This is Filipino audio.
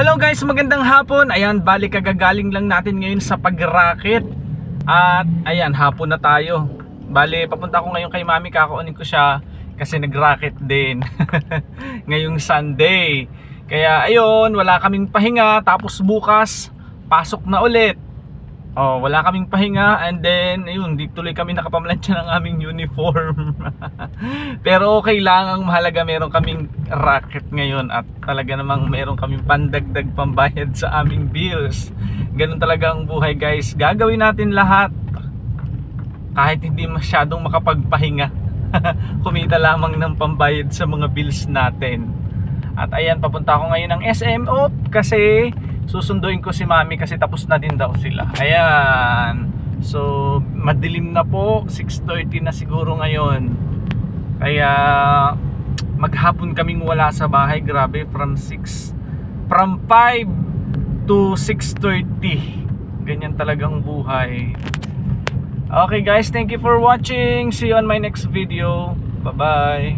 Hello guys, magandang hapon. Ayan, bali kagagaling lang natin ngayon sa pag-racket. At ayan, hapon na tayo. Bali, papunta ko ngayon kay mami, kakaunin ko siya kasi nag-racket din. Ngayong Sunday. Kaya ayun, wala kaming pahinga. Tapos bukas, pasok na ulit. Oh, wala kaming pahinga, and then ayun, di tuloy kami nakapamlansya ng aming uniform. Pero okay lang, ang mahalaga meron kaming racket ngayon at talaga namang meron kaming pandagdag pambayad sa aming bills. Ganun talaga ang buhay guys. Gagawin natin lahat kahit hindi masyadong makapagpahinga. Kumita lamang ng pambayad sa mga bills natin. At ayan, papunta ako ngayon ng SM kasi susunduin ko si mami kasi tapos na din daw sila. Ayan. So, madilim na po. 6:30 na siguro ngayon. Kaya maghapon kaming wala sa bahay. Grabe, from 5 to 6:30. Ganyan talagang buhay. Okay guys, thank you for watching. See you on my next video. Bye-bye.